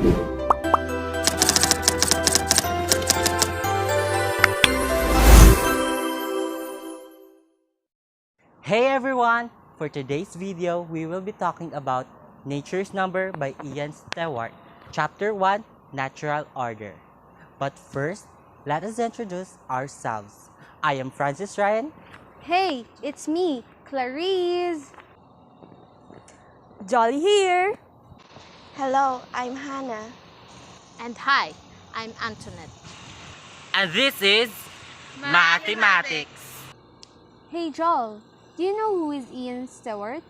Hey everyone! For today's video, we will be talking about Nature's Number by Ian Stewart, Chapter 1, Natural Order. But first, let us introduce ourselves. I am Francis Ryan. Hey, it's me, Clarice. Jolly here! Hello, I'm Hannah. And hi, I'm Antoinette. And this is Mathematics. Hey, Joel. Do you know who is Ian Stewart?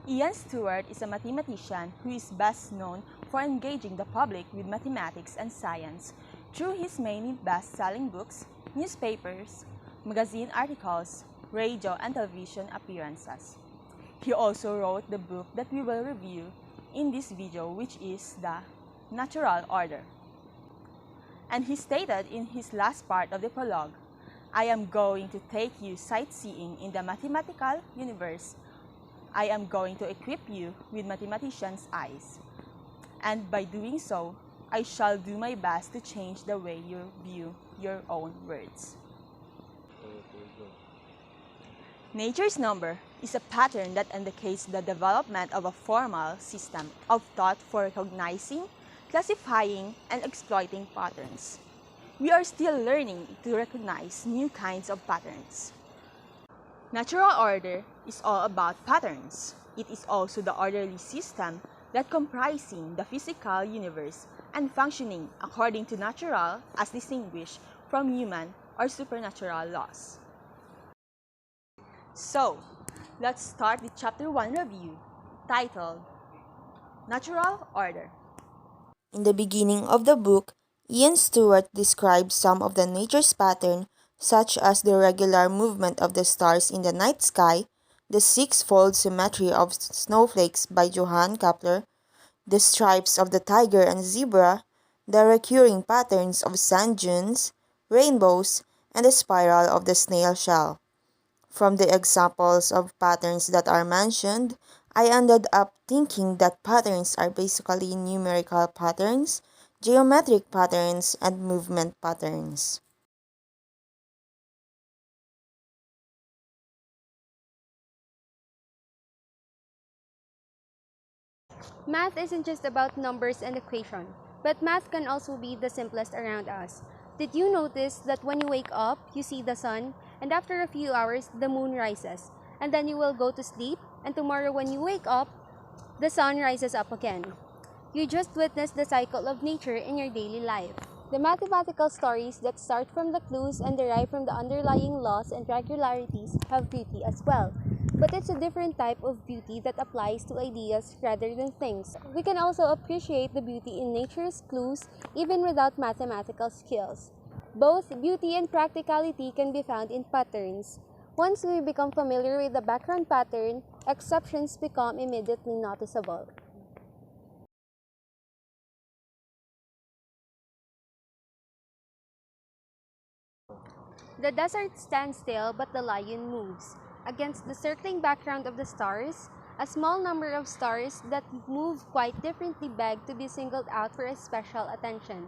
Ian Stewart is a mathematician who is best known for engaging the public with mathematics and science through his many best-selling books, newspapers, magazine articles, radio and television appearances. He also wrote the book that we will review in this video, which is The Natural Order. And he stated in his last part of the prologue, I am going to take you sightseeing in the mathematical universe. I am going to equip you with mathematician's eyes. And by doing so, I shall do my best to change the way you view your own words. Nature's number is a pattern that indicates the development of a formal system of thought for recognizing, classifying, and exploiting patterns. We are still learning to recognize new kinds of patterns. Natural order is all about patterns. It is also the orderly system that comprising the physical universe and functioning according to natural as distinguished from human or supernatural laws. So, let's start with Chapter 1 review, titled Natural Order. In the beginning of the book, Ian Stewart describes some of the nature's pattern, such as the regular movement of the stars in the night sky, the six-fold symmetry of snowflakes by Johann Kepler, the stripes of the tiger and zebra, the recurring patterns of sand dunes, rainbows, and the spiral of the snail shell. From the examples of patterns that are mentioned, I ended up thinking that patterns are basically numerical patterns, geometric patterns, and movement patterns. Math isn't just about numbers and equation, but math can also be the simplest around us. Did you notice that when you wake up, you see the sun, and after a few hours, the moon rises, and then you will go to sleep, and tomorrow when you wake up, the sun rises up again. You just witnessed the cycle of nature in your daily life. The mathematical stories that start from the clues and derive from the underlying laws and regularities have beauty as well. But it's a different type of beauty that applies to ideas rather than things. We can also appreciate the beauty in nature's clues even without mathematical skills. Both beauty and practicality can be found in patterns. Once we become familiar with the background pattern, exceptions become immediately noticeable. The desert stands still, but the lion moves. Against the circling background of the stars, a small number of stars that move quite differently beg to be singled out for a special attention.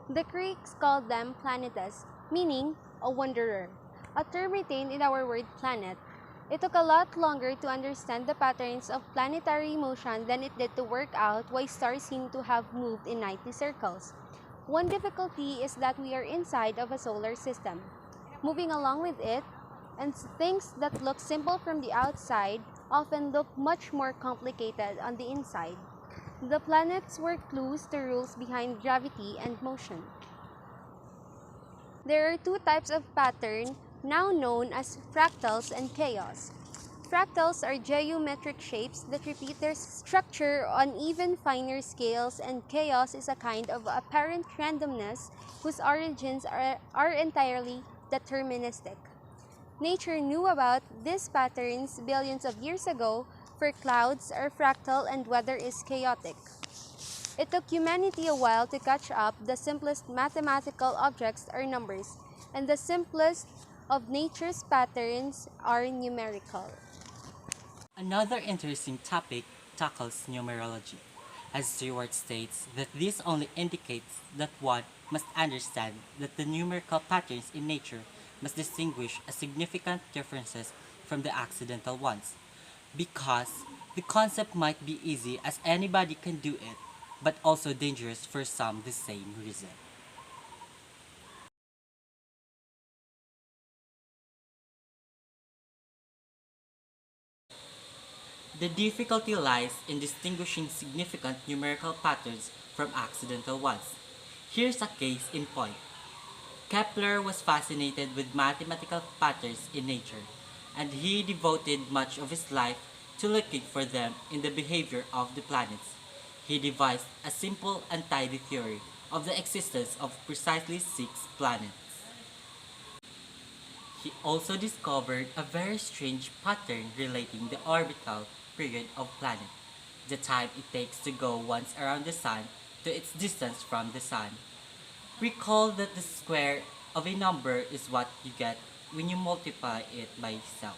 The Greeks called them planetes, meaning a wanderer, a term retained in our word planet. It took a lot longer to understand the patterns of planetary motion than it did to work out why stars seem to have moved in nightly circles. One difficulty is that we are inside of a solar system, moving along with it, and things that look simple from the outside often look much more complicated on the inside. The planets were clues to rules behind gravity and motion. There are two types of pattern now known as fractals and chaos. Fractals are geometric shapes that repeat their structure on even finer scales, and chaos is a kind of apparent randomness whose origins are entirely deterministic. Nature knew about these patterns billions of years ago, for clouds are fractal and weather is chaotic. It took humanity a while to catch up. The simplest mathematical objects are numbers, and the simplest of nature's patterns are numerical. Another interesting topic tackles numerology. as Stewart states that this only indicates that one must understand that the numerical patterns in nature must distinguish as significant differences from the accidental ones, because the concept might be easy as anybody can do it, but also dangerous for some the same reason. The difficulty lies in distinguishing significant numerical patterns from accidental ones. Here's a case in point. Kepler was fascinated with mathematical patterns in nature, and he devoted much of his life to looking for them in the behavior of the planets. He devised a simple and tidy theory of the existence of precisely 6 planets. He also discovered a very strange pattern relating the orbital period of planet, the time it takes to go once around the sun to its distance from the sun. Recall that the square of a number is what you get when you multiply it by itself.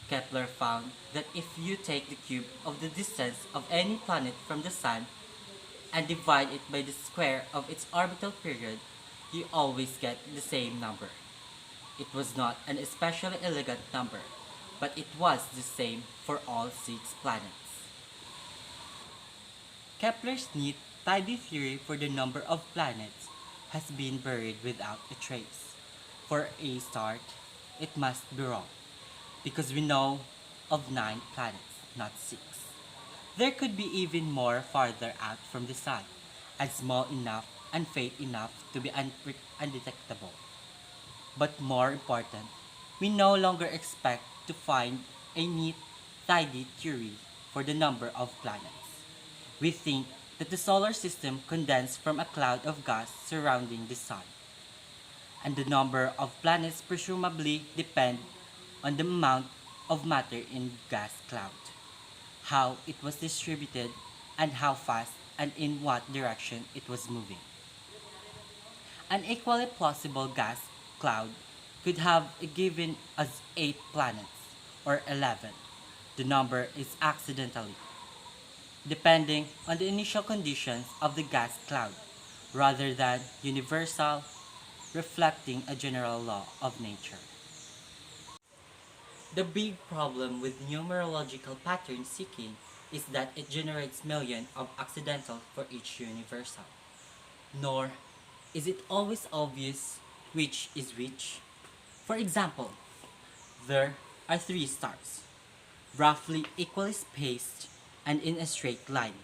Kepler found that if you take the cube of the distance of any planet from the sun and divide it by the square of its orbital period, you always get the same number. It was not an especially elegant number, but it was the same for all 6 planets. Kepler's neat, tidy theory for the number of planets has been buried without a trace. For a start, it must be wrong, because we know of 9 planets, not 6. There could be even more farther out from the sun, and small enough and faint enough to be undetectable. But more important, we no longer expect to find a neat, tidy theory for the number of planets. We think that the solar system condensed from a cloud of gas surrounding the sun, and the number of planets presumably depend on the amount of matter in the gas cloud, how it was distributed, and how fast and in what direction it was moving. An equally plausible gas cloud could have given us 8 planets or 11. The number is accidentally, depending on the initial conditions of the gas cloud, rather than universal, reflecting a general law of nature. The big problem with numerological pattern seeking is that it generates millions of accidental for each universal. Nor is it always obvious which is which. For example, there are 3 stars, roughly equally spaced and in a straight line,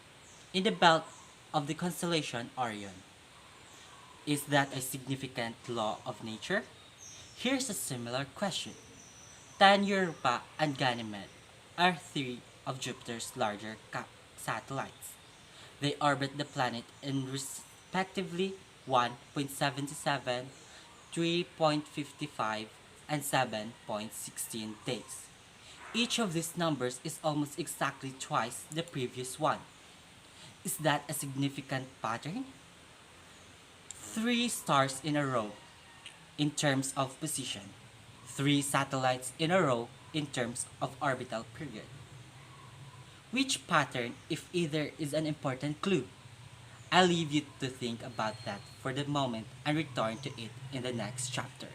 in the belt of the constellation Orion. Is that a significant law of nature? Here's a similar question. Titan, Europa, and Ganymede are 3 of Jupiter's larger satellites. They orbit the planet in respectively 1.77, 3.55, and 7.16 days. Each of these numbers is almost exactly twice the previous one. Is that a significant pattern? 3 stars in a row in terms of position, 3 satellites in a row in terms of orbital period. Which pattern, if either, is an important clue? I'll leave you to think about that for the moment and return to it in the next chapter.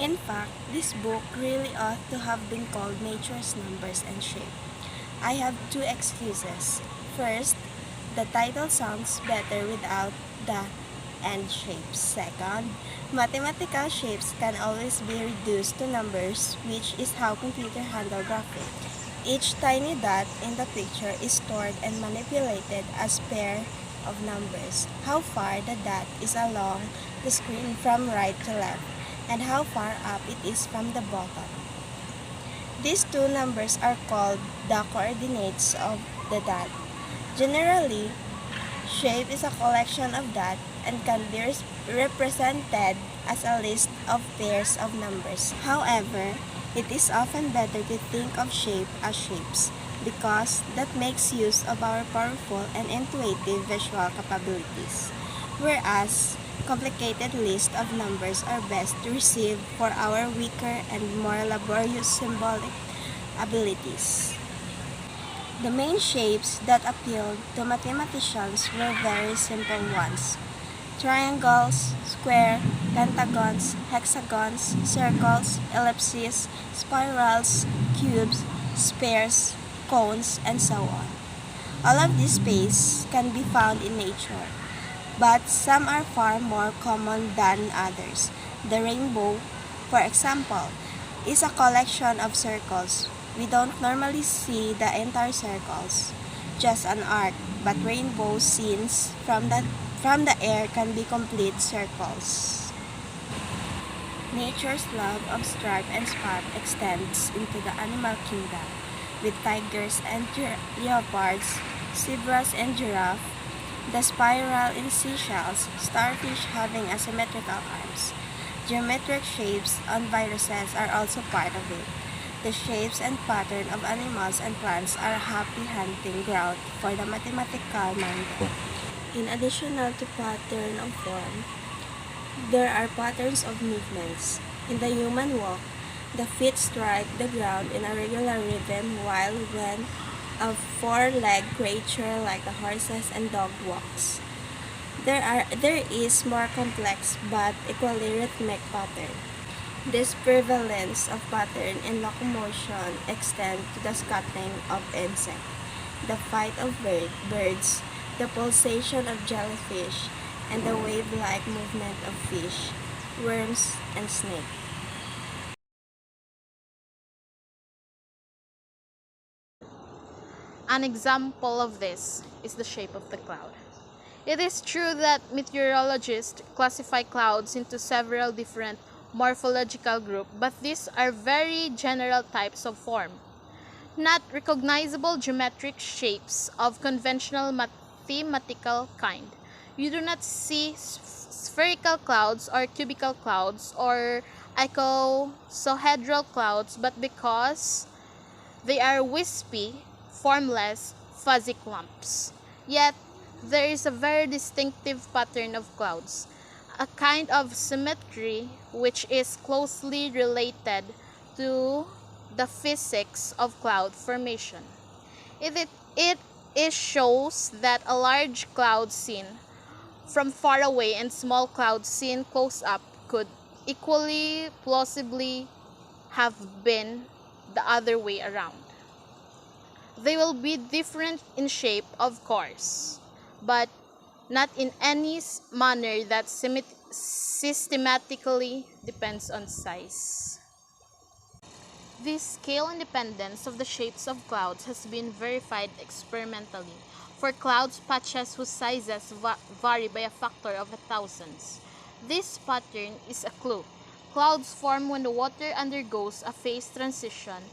In fact, this book really ought to have been called Nature's Numbers and Shape. I have 2 excuses. First, the title sounds better without the and shapes. Second, mathematical shapes can always be reduced to numbers, which is how computers handle graphics. Each tiny dot in the picture is stored and manipulated as pair of numbers. How far the dot is along the screen from right to left, and how far up it is from the bottom. These 2 numbers are called the coordinates of the dot. Generally, shape is a collection of dots and can be represented as a list of pairs of numbers. However, it is often better to think of shape as shapes because that makes use of our powerful and intuitive visual capabilities, whereas complicated lists of numbers are best received for our weaker and more laborious symbolic abilities. The main shapes that appealed to mathematicians were very simple ones: triangles, square, pentagons, hexagons, circles, ellipses, spirals, cubes, spheres, cones, and so on. All of these shapes can be found in nature, but some are far more common than others. The rainbow, for example, is a collection of circles. We don't normally see the entire circles, just an arc, but rainbow scenes from the air can be complete circles. Nature's love of stripe and spot extends into the animal kingdom, with tigers and leopards, zebras and giraffe, the spiral in seashells, starfish having asymmetrical arms. Geometric shapes on viruses are also part of it. The shapes and pattern of animals and plants are a happy hunting ground for the mathematical mind. In addition to pattern of form, there are patterns of movements. In the human walk, the feet strike the ground in a regular rhythm, while when a four-legged creature like the horses and dog walks. There is more complex but equally rhythmic pattern. This prevalence of pattern in locomotion extends to the scattering of insects, the flight of birds, the pulsation of jellyfish, and the wave-like movement of fish, worms, and snakes. An example of this is the shape of the cloud. It is true that meteorologists classify clouds into several different morphological groups, but these are very general types of form, not recognizable geometric shapes of conventional mathematical kind. You do not see spherical clouds or cubical clouds or icosahedral clouds, but because they are wispy, formless, fuzzy clumps. Yet, there is a very distinctive pattern of clouds, a kind of symmetry which is closely related to the physics of cloud formation. It shows that a large cloud seen from far away and small clouds seen close up could equally plausibly have been the other way around. They will be different in shape, of course, but not in any manner that systematically depends on size. This scale independence of the shapes of clouds has been verified experimentally for clouds patches whose sizes vary by a factor of 1,000. This pattern is a clue. Clouds form when the water undergoes a phase transition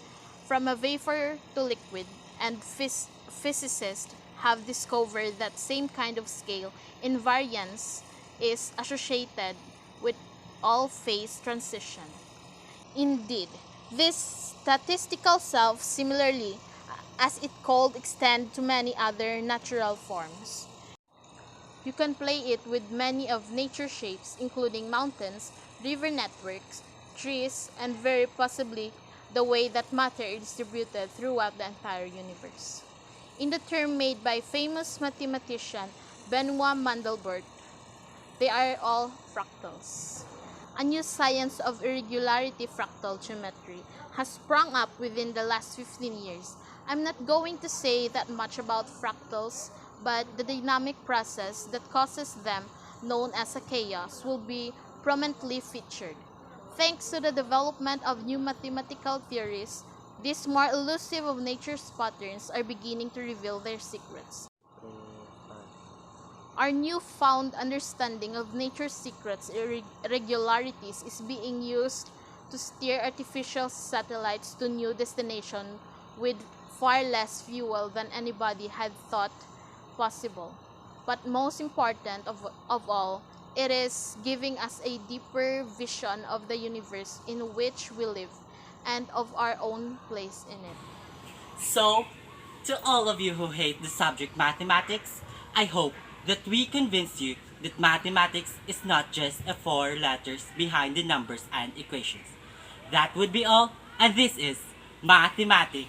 from a vapor to liquid, and physicists have discovered that same kind of scale invariance is associated with all phase transition. Indeed, this statistical self similarly, as it called, extend to many other natural forms. You can play it with many of nature's shapes, including mountains, river networks, trees, and very possibly the way that matter is distributed throughout the entire universe. In the term made by famous mathematician Benoit Mandelbrot, they are all fractals. A new science of irregularity fractal geometry has sprung up within the last 15 years. I'm not going to say that much about fractals, but the dynamic process that causes them, known as a chaos, will be prominently featured. Thanks to the development of new mathematical theories, these more elusive of nature's patterns are beginning to reveal their secrets. Our newfound understanding of nature's secrets irregularities is being used to steer artificial satellites to new destinations with far less fuel than anybody had thought possible. But most important of all, it is giving us a deeper vision of the universe in which we live and of our own place in it. So, to all of you who hate the subject mathematics, I hope that we convince you that mathematics is not just a four letters behind the numbers and equations. That would be all, and this is Mathematic